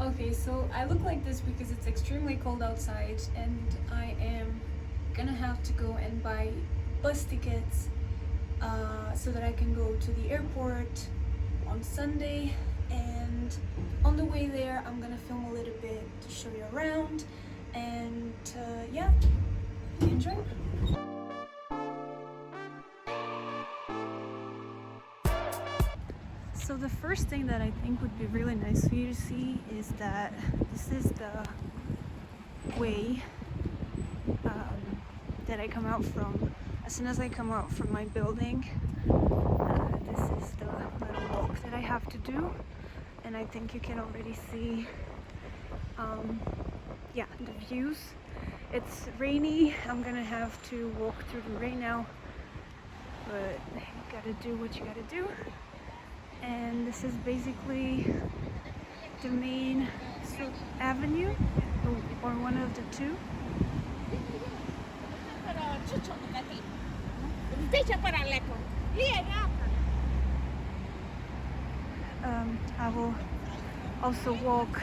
Okay, so I look like this because it's extremely cold outside and I am gonna have to go and buy bus tickets so that I can go to the airport on Sunday. And on the way there, I'm gonna film a little bit to show you around. And yeah, enjoy. So the first thing that I think would be really nice for you to see is that this is the way that I come out from. As soon as I come out from my building, this is the little walk that I have to do, and I think you can already see yeah, the views. It's rainy. I'm gonna have to walk through the rain now, but you gotta do what you gotta do. And this is basically the main avenue, or one of the two. I will also walk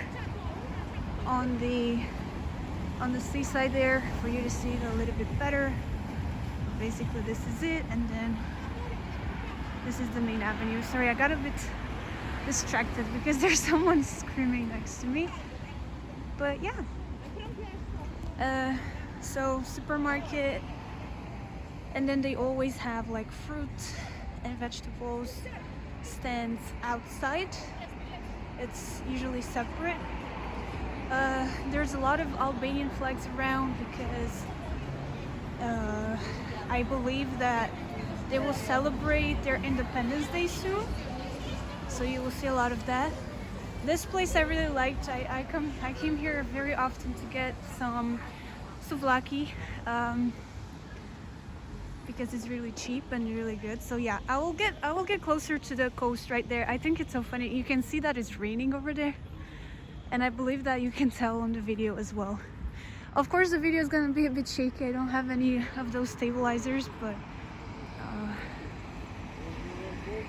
on the seaside there for you to see it a little bit better. Basically this is it, and then this is the main avenue. Sorry, I got a bit distracted because there's someone screaming next to me. But yeah. So supermarket, and then they always have like fruit and vegetables stands outside. It's usually separate. There's a lot of Albanian flags around because I believe that they will celebrate their Independence Day soon, so you will see a lot of that. This place I really liked. I came here very often to get some souvlaki because it's really cheap and really good. So yeah, I will get closer to the coast right there. I think it's so funny. You can see that it's raining over there, and I believe that you can tell on the video as well. Of course, the video is gonna be a bit shaky. I don't have any of those stabilizers, but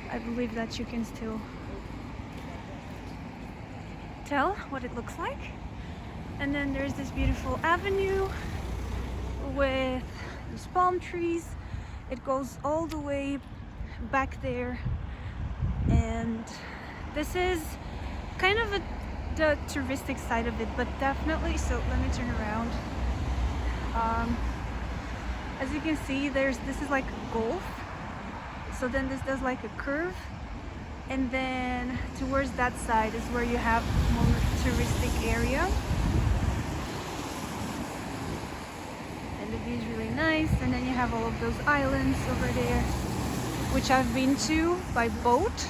I believe that you can still tell what it looks like. And then there's this beautiful avenue with these palm trees. It goes all the way back there, and this is kind of the touristic side of it, but definitely. So let me turn around. As you can see, this is like a golf. So then this does like a curve, and then towards that side is where you have more touristic area, and the view is really nice. And then you have all of those islands over there, which I've been to by boat.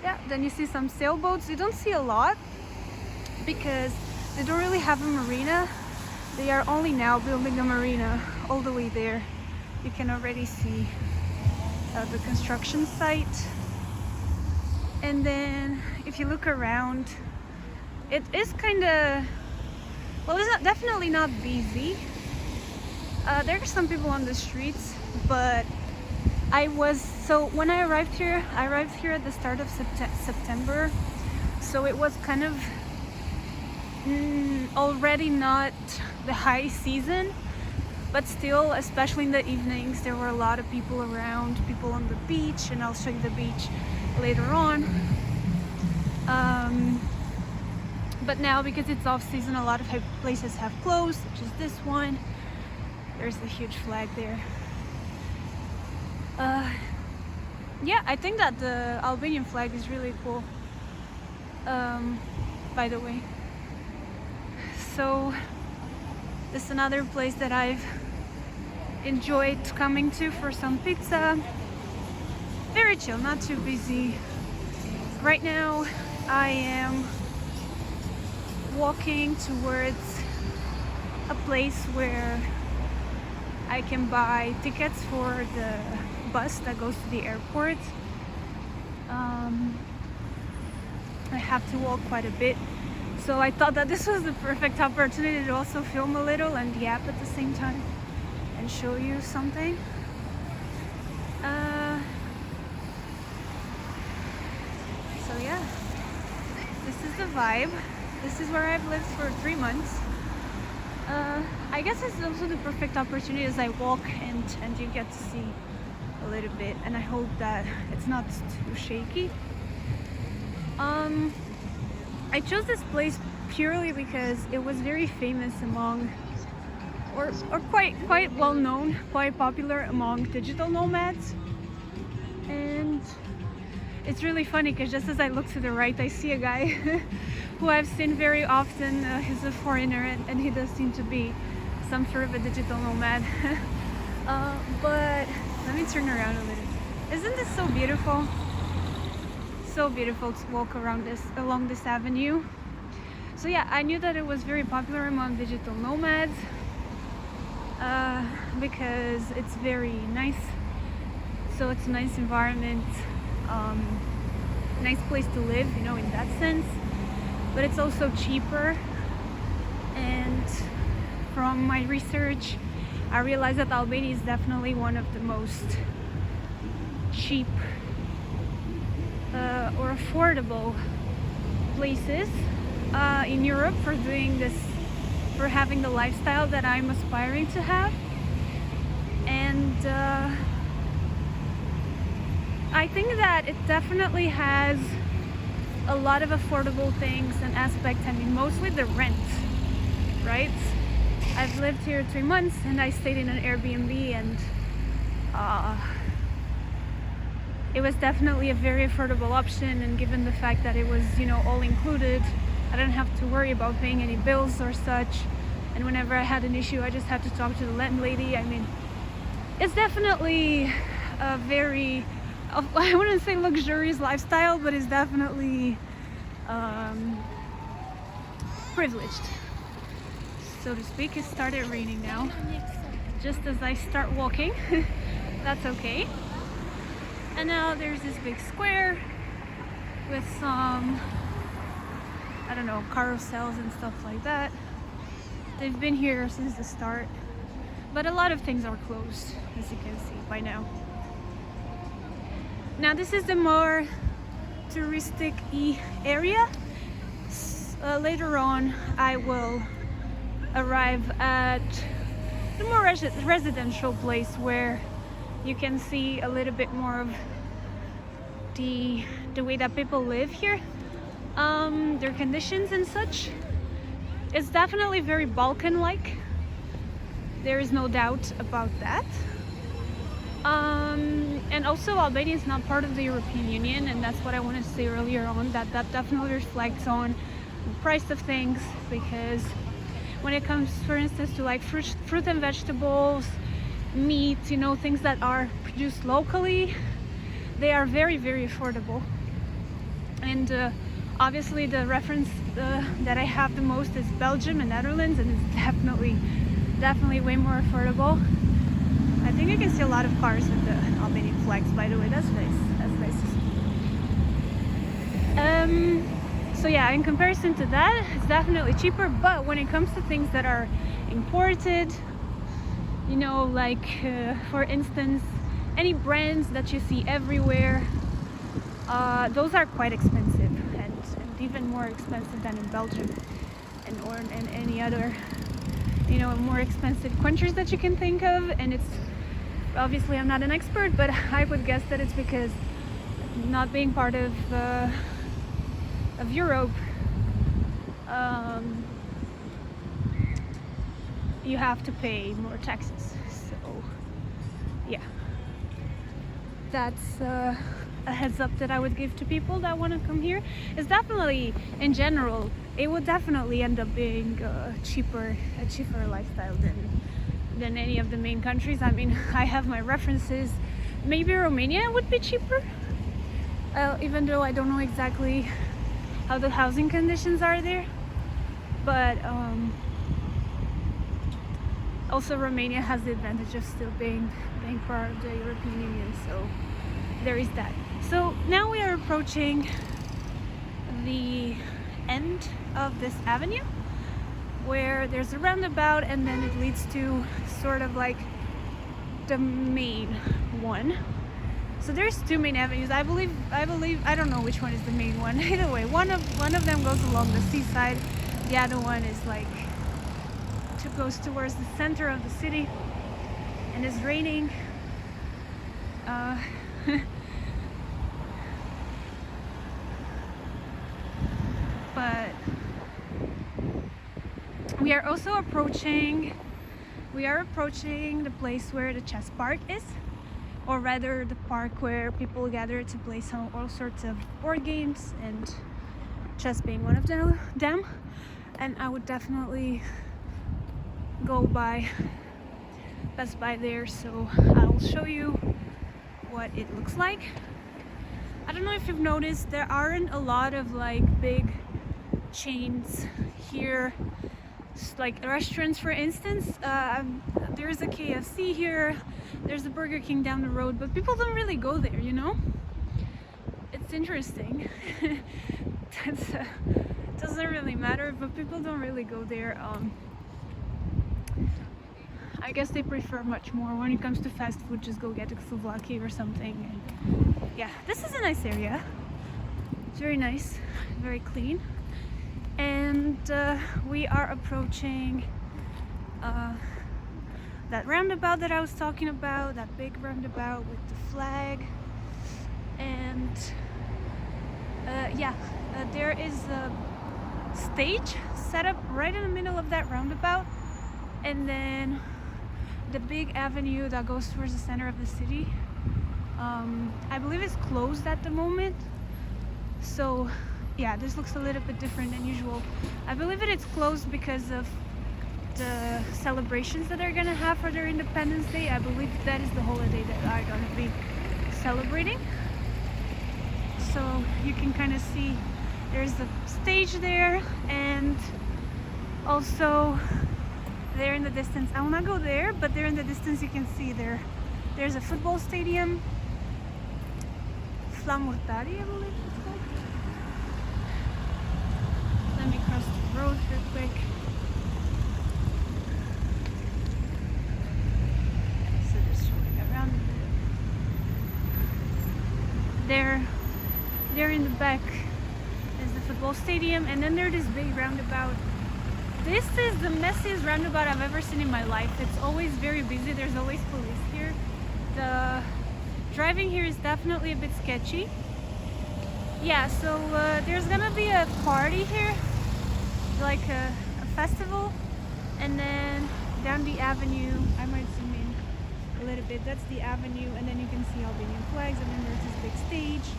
Yeah, then you see some sailboats. You don't see a lot because they don't really have a marina. They are only now building a marina all the way there. You can already see the construction site. And then if you look around, it is kind of, well, it's definitely not busy. There are some people on the streets, but when I arrived here at the start of September, so it was kind of already not the high season, but still, especially in the evenings, there were a lot of people around, people on the beach, and I'll show you the beach later on. But now, because it's off season, a lot of places have closed, such as this one. There's a huge flag there. Yeah, I think that the Albanian flag is really cool, by the way. So this is another place that I've enjoyed coming to for some pizza. Very chill, not too busy. Right now I am walking towards a place where I can buy tickets for the bus that goes to the airport. I have to walk quite a bit, so I thought that this was the perfect opportunity to also film a little and yap at the same time and show you something. So So yeah, this is the vibe. This is where I've lived for 3 months. I guess it's also the perfect opportunity as I walk and you get to see a little bit, and I hope that it's not too shaky. I chose this place purely because it was very famous among, or quite well known, quite popular among digital nomads. And it's really funny because just as I look to the right, I see a guy who I've seen very often. He's a foreigner, and he does seem to be some sort of a digital nomad. But let me turn around a little. Isn't this so beautiful? So beautiful to walk along this avenue. So yeah, I knew that it was very popular among digital nomads because it's very nice. So it's a nice environment, nice place to live, you know, in that sense. But it's also cheaper. And from my research, I realized that Albania is definitely one of the most cheap or affordable places in Europe for doing this, for having the lifestyle that I'm aspiring to have. And I think that it definitely has a lot of affordable things and aspects. I mean, mostly the rent, right? I've lived here 3 months and I stayed in an Airbnb, and it was definitely a very affordable option. And given the fact that it was, you know, all included, I didn't have to worry about paying any bills or such. And whenever I had an issue, I just had to talk to the landlady. I mean, it's definitely a very, I wouldn't say luxurious lifestyle, but it's definitely privileged, so to speak. It started raining now, just as I start walking. That's okay. And now there's this big square with some, I don't know, carousels and stuff like that. They've been here since the start, but a lot of things are closed, as you can see by now. Now this is the more touristic-y area. Later on I will arrive at the more residential place where you can see a little bit more of the way that people live here, their conditions and such. It's definitely very Balkan-like. There is no doubt about that. And also Albania is not part of the European Union, and that's what I wanted to say earlier on, that definitely reflects on the price of things, because when it comes, for instance, to like fruit and vegetables, meat, you know, things that are produced locally, they are very, very affordable. And obviously the reference that I have the most is Belgium and Netherlands, and it's definitely way more affordable. I think you can see a lot of cars with the Albanian flags, by the way. That's nice. That's nice to see. So yeah, in comparison to that, it's definitely cheaper. But when it comes to things that are imported, you know, like for instance, any brands that you see everywhere, those are quite expensive, and even more expensive than in Belgium or in any other, you know, more expensive countries that you can think of. And it's obviously, I'm not an expert, but I would guess that it's because not being part of Europe, you have to pay more taxes. So yeah, that's a heads up that I would give to people that want to come here. It's definitely, in general, it would definitely end up being a cheaper lifestyle than any of the main countries. I mean, I have my references. Maybe Romania would be cheaper, even though I don't know exactly how the housing conditions are there. But also Romania has the advantage of still being part of the European Union, so there is that. So now we are approaching the end of this avenue, where there's a roundabout, and then it leads to sort of like the main one. So there's two main avenues. I believe I don't know which one is the main one. Either way, one of them goes along the seaside. The other one is like goes towards the center of the city, and it's raining. But we are also approaching the place where the chess park is, or rather the park where people gather to play all sorts of board games, and chess being one of them. And I would definitely pass by there, so I'll show you what it looks like. I don't know if you've noticed, there aren't a lot of like big chains here, like restaurants for instance. There's a KFC here, there's a Burger King down the road, but people don't really go there, you know? It's interesting. Doesn't really matter, but people don't really go there. I guess they prefer much more when it comes to fast food, just go get a souvlaki or something. And yeah, this is a nice area. It's very nice, very clean. And we are approaching that roundabout that I was talking about, that big roundabout with the flag. And there is a stage set up right in the middle of that roundabout, and then the big avenue that goes towards the center of the city, I believe it's closed at the moment. So yeah, this looks a little bit different than usual. I believe it's closed because of the celebrations that they're gonna have for their Independence Day. I believe that is the holiday that are gonna be celebrating. So you can kind of see there's a stage there, and also there in the distance, I will not go there, but there in the distance you can see there's a football stadium, Flamurtari, I believe it's called. Let me cross the road real quick. So just showing around there in the back is the football stadium, and then there's this big roundabout. This is the messiest roundabout I've ever seen in my life. It's always very busy. There's always police here. The driving here is definitely a bit sketchy. Yeah, so there's gonna be a party here, like a festival, and then down the avenue, I might zoom in a little bit, that's the avenue, and then you can see Albanian flags, and then there's this big stage,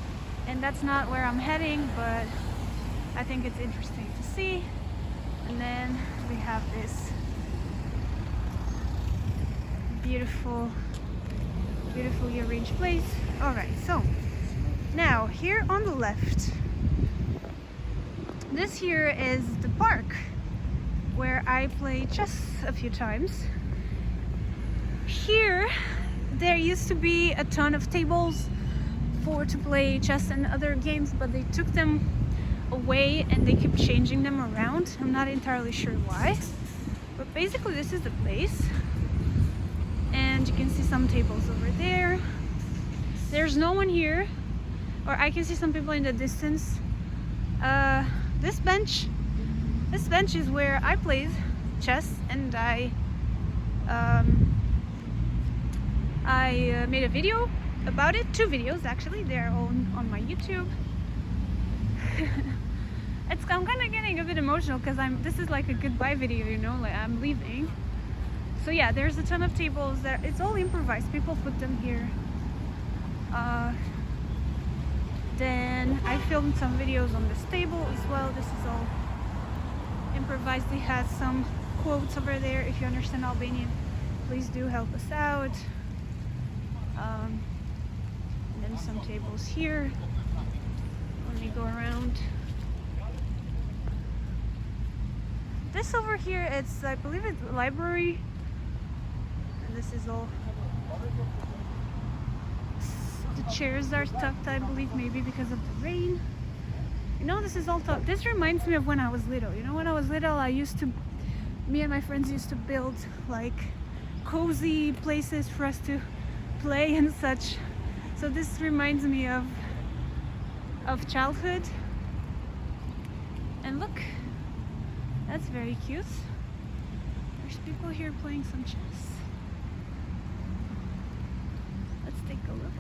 and that's not where I'm heading, but I think it's interesting to see. And then we have this beautifully arranged place. Alright, so now here on the left, this here is the park where I play chess a few times. Here there used to be a ton of tables to play chess and other games, but they took them away and they keep changing them around. I'm not entirely sure why, but basically this is the place, and you can see some tables over there. There's no one here, or I can see some people in the distance. This bench is where I played chess, and I made a video about it, 2 videos actually. They're on my YouTube. I'm kind of getting a bit emotional because this is like a goodbye video, you know, like I'm leaving. So yeah, there's a ton of tables there. It's all improvised. People put them here. Then I filmed some videos on this table as well. This is all improvised. They had some quotes over there. If you understand Albanian, please do help us out. And then some tables here. Let me go around. This over here, I believe it's a library, and this is all. The chairs are tucked, I believe, maybe because of the rain. You know, this is all tucked. This reminds me of when I was little. You know, when I was little, me and my friends used to build like cozy places for us to play and such. So this reminds me of childhood. And look, that's very cute. There's people here playing some chess. Let's take a look.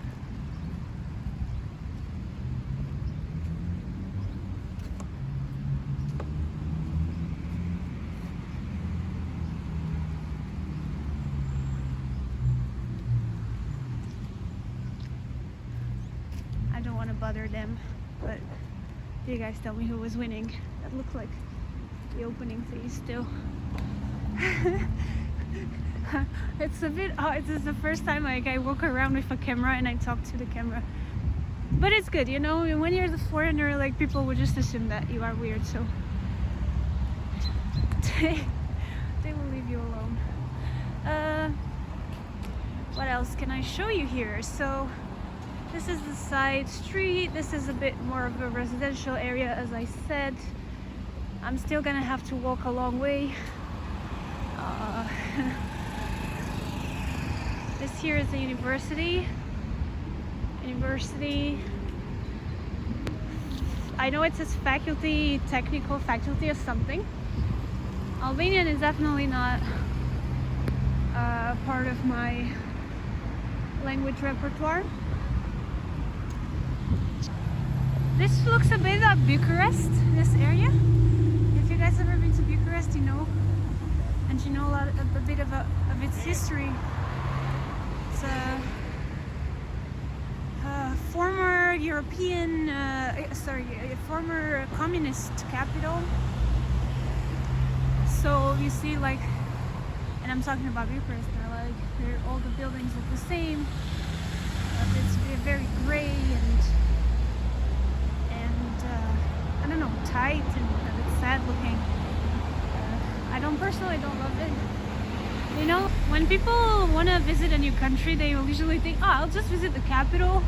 I don't want to bother them, but you guys tell me who was winning. That looked like the opening phase too. It's a bit odd. This is the first time like I walk around with a camera and I talk to the camera. But it's good, you know, when you're the foreigner, like people would just assume that you are weird, so they will leave you alone. What else can I show you here? So this is the side street. This is a bit more of a residential area, as I said. I'm still gonna have to walk a long way. This here is a university. I know it says faculty, technical faculty or something. Albanian is definitely not part of my language repertoire. This looks a bit like Bucharest, this area. If you guys have ever been to Bucharest, you know, and you know a bit of its history. It's a former European, former communist capital. So you see, like, and I'm talking about Bucharest now, like, all the buildings look the same. It's very gray and I don't know, tight and a bit sad looking. I personally don't love it. You know, when people want to visit a new country, they will usually think, oh, I'll just visit the capital.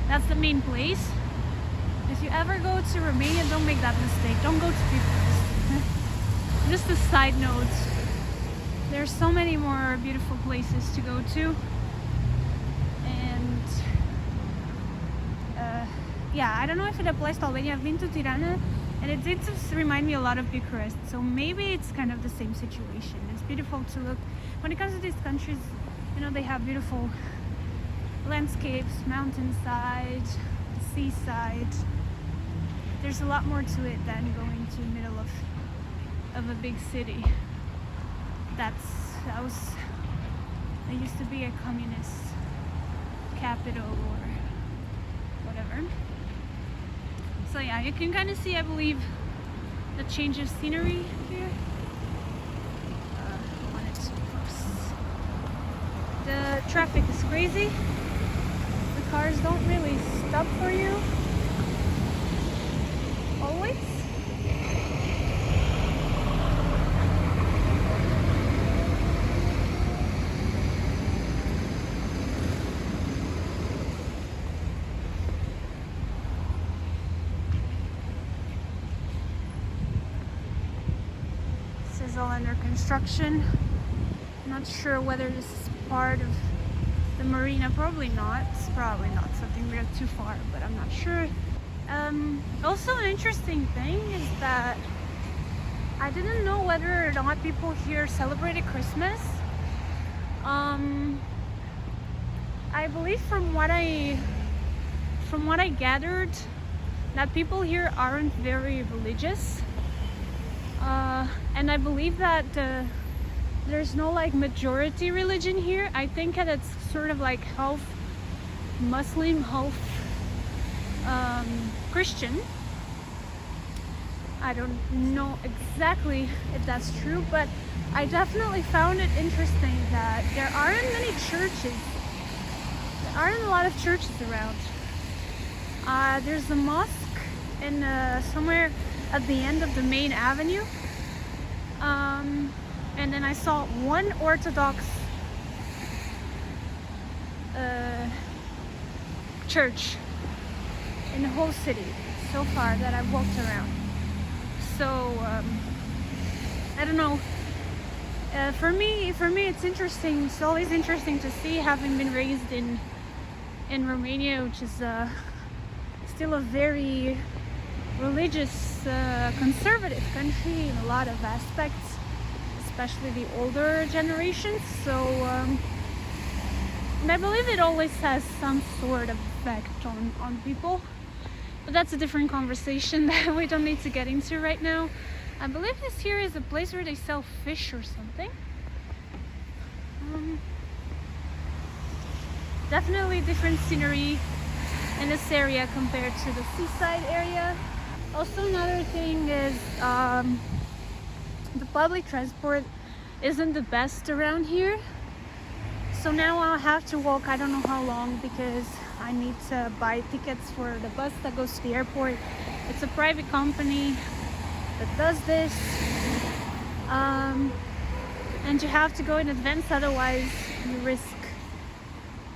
That's the main place. If you ever go to Romania, don't make that mistake. Don't go to Bucharest. Just a side note. There's so many more beautiful places to go to. And yeah, I don't know if it applies to Albania. I've been to Tirana and it did just remind me a lot of Bucharest. So maybe it's kind of the same situation. It's beautiful to look. When it comes to these countries, you know, they have beautiful landscapes, mountainside, seaside. There's a lot more to it than going to the middle of a big city. That used to be a communist capital or whatever. So yeah, you can kind of see, I believe, the change of scenery here. When it's close. The traffic is crazy. The cars don't really stop for you. Always. This is all under construction. I'm not sure whether this is part of the marina. Probably not. It's probably not something we're too far, but I'm not sure. Also, an interesting thing is that I didn't know whether or not people here celebrated Christmas. I believe from what I gathered, that people here aren't very religious. And I believe that there's no like majority religion here. I think that it's sort of like half Muslim, half Christian. I don't know exactly if that's true, but I definitely found it interesting that there aren't many churches. There aren't a lot of churches around. There's a mosque in somewhere at the end of the main avenue. And then I saw one Orthodox church in the whole city so far that I've walked around. So I don't know. For me, it's interesting. It's always interesting to see, having been raised in in Romania, which is still a very religious, conservative country in a lot of aspects, especially the older generations. So and I believe it always has some sort of effect on people, but that's a different conversation that we don't need to get into right now. I believe this here is a place where they sell fish or something. Definitely different scenery in this area compared to the seaside area. Also, another thing is the public transport isn't the best around here. So now I'll have to walk I don't know how long because I need to buy tickets for the bus that goes to the airport. It's a private company that does this. And you have to go in advance, otherwise you risk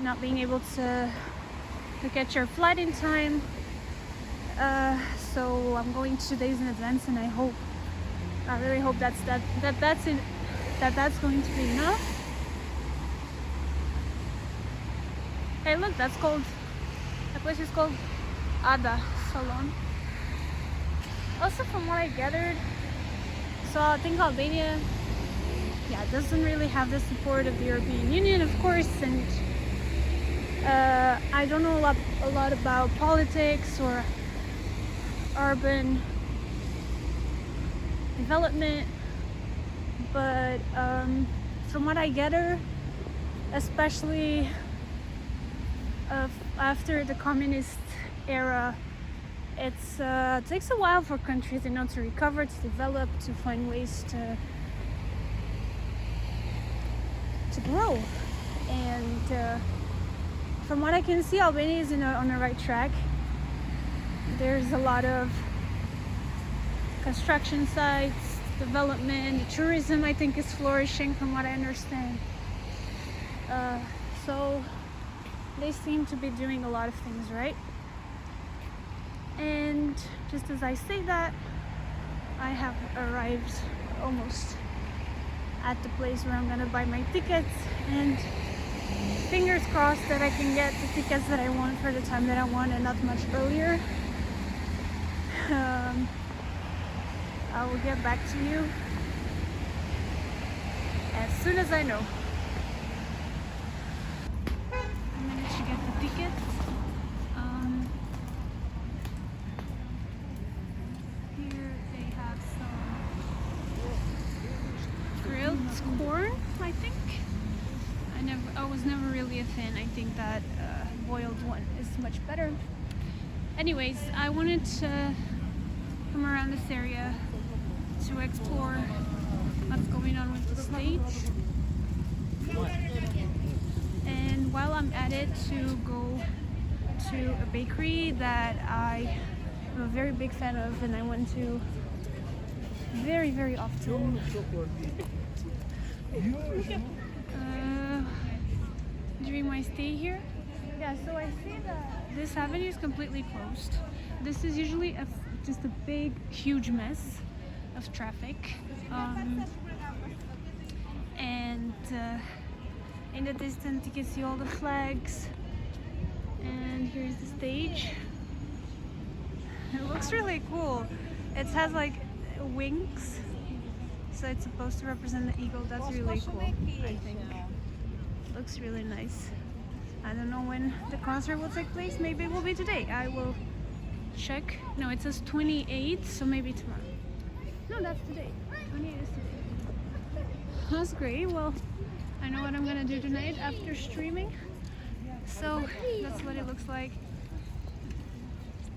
not being able to get your flight in time. So I'm going 2 days in advance, and I really hope that's going to be enough. Hey, look, that place is called Ada Salon. Also, from what I gathered, so I think Albania, doesn't really have the support of the European Union, of course, and I don't know a lot about politics or urban development, but from what I gather, especially after the communist era, it takes a while for countries, to recover, to develop, to find ways to grow. And from what I can see, Albania is on the right track. There's a lot of construction sites, development, tourism I think is flourishing from what I understand. So they seem to be doing a lot of things right. And just as I say that, I have arrived almost at the place where I'm gonna buy my tickets, and fingers crossed that I can get the tickets that I want for the time that I want and not much earlier. I will get back to you as soon as I know. I managed to get the tickets. Here they have some grilled corn, I think. I was never really a fan. I think that boiled one is much better. Anyways, I wanted to come around this area to explore what's going on with the stage. And while I'm at it, to go to a bakery that I am a very big fan of and I went to very, very often. During my stay here. Yeah, so I see that this avenue is completely closed. This is usually just a big, huge mess of traffic. And in the distance you can see all the flags. And here's the stage. It looks really cool. It has like wings, so it's supposed to represent the eagle. That's really cool, I think. Looks really nice. I don't know when the concert will take place. Maybe it will be today. I will check. No, it says 28, so maybe tomorrow. No, that's today. 28 is today. That's great. Well, I know what I'm gonna do tonight after streaming. So that's what it looks like.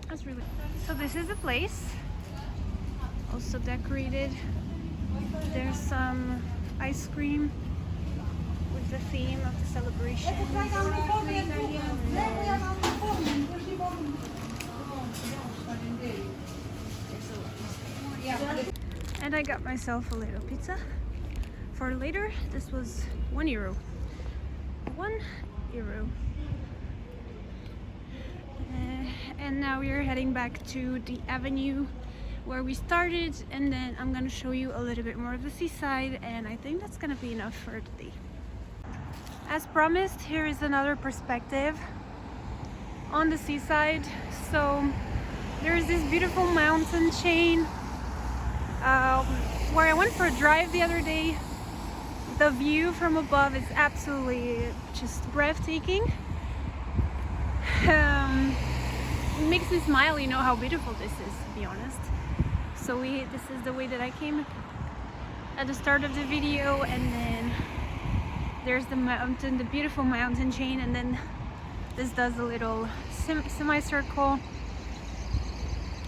That's really cool. So this is the place. Also decorated. There's some ice cream with the theme of the celebration. And I got myself a little pizza for later. This was €1. €1. And now we are heading back to the avenue where we started, and then I'm gonna show you a little bit more of the seaside, and I think that's gonna be enough for today. As promised, here is another perspective on the seaside. So there's this beautiful mountain chain where I went for a drive the other day. The view from above is absolutely just breathtaking. It makes me smile, you know how beautiful this is, to be honest. So this is the way that I came at the start of the video, and then there's the mountain, the beautiful mountain chain, and then this does a little semicircle,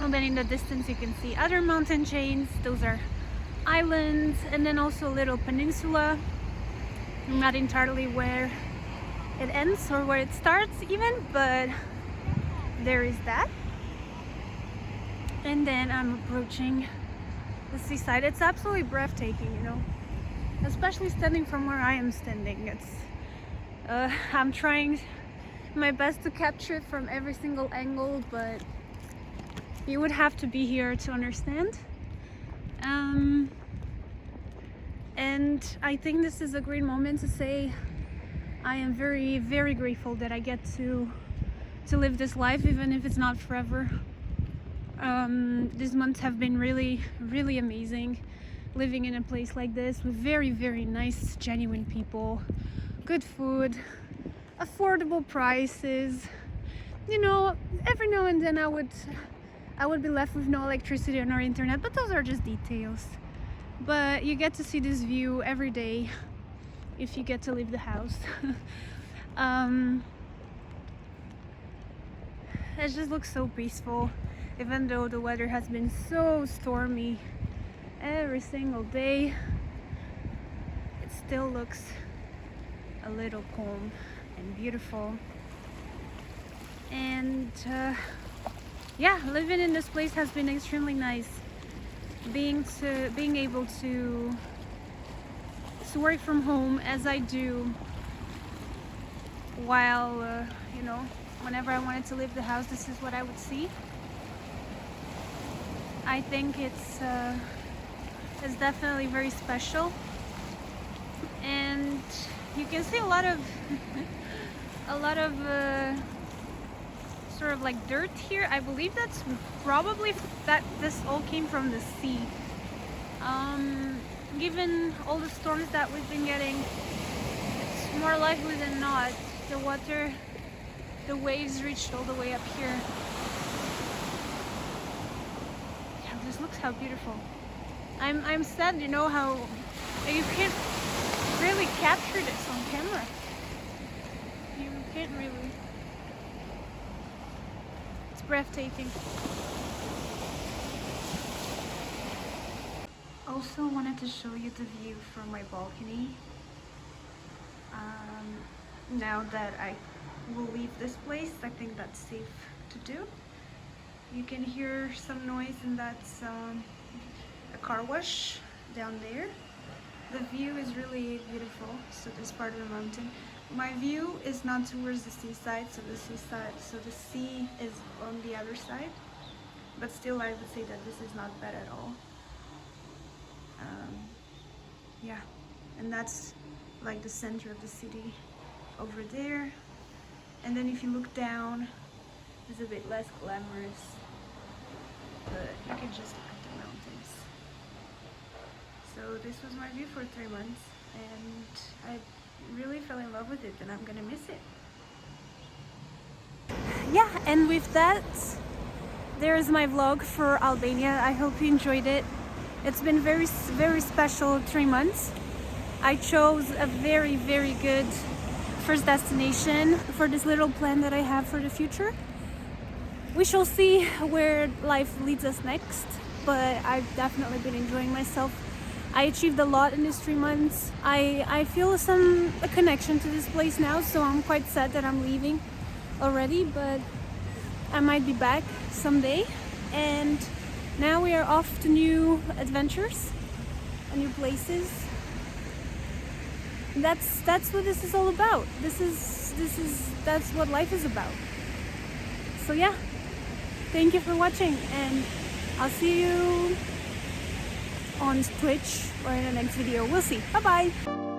and then in the distance you can see other mountain chains. Those are islands, and then also a little peninsula. I'm not entirely where it ends or where it starts even, but there is that. And then I'm approaching the seaside. It's absolutely breathtaking, you know, especially standing from where I am standing. It's I'm trying my best to capture it from every single angle, but you would have to be here to understand. And I think this is a great moment to say I am very, very grateful that I get to live this life, even if it's not forever. These months have been really, really amazing, living in a place like this with very, very nice, genuine people, good food, affordable prices. You know, every now and then I would be left with no electricity or no internet, but those are just details. But you get to see this view every day if you get to leave the house. It just looks so peaceful, even though the weather has been so stormy every single day. It still looks a little calm and beautiful. And yeah, living in this place has been extremely nice. Being able to work from home as I do, while you know, whenever I wanted to leave the house, this is what I would see. I think it's definitely very special, and you can see a lot of sort of like dirt here. I believe that's probably that this all came from the sea. Given all the storms that we've been getting, it's more likely than not the waves reached all the way up here. Yeah, this looks how beautiful. I'm sad, you know, how you can't really capture this on camera. You can't really. It's breathtaking. Also wanted to show you the view from my balcony. Now that I will leave this place, I think that's safe to do. You can hear some noise, and that's a car wash down there. The view is really beautiful. So this part of the mountain. My view is not towards the seaside, so the sea is on the other side. But still, I would say that this is not bad at all. Yeah, and that's like the center of the city over there. And then if you look down, it's a bit less glamorous, but you can just look at the mountains. So this was my view for 3 months, and I really fell in love with it, and I'm gonna miss it. Yeah, and with that, there's my vlog for Albania. I hope you enjoyed it. It's been very, very special 3 months. I chose a very, very good first destination for this little plan that I have for the future. We shall see where life leads us next, but I've definitely been enjoying myself. I achieved a lot in these 3 months. I feel a connection to this place now, so I'm quite sad that I'm leaving already, but I might be back someday. And now we are off to new adventures and new places. That's what this is all about. That's what life is about. So yeah, thank you for watching, and I'll see you on Twitch or in the next video. We'll see. Bye bye.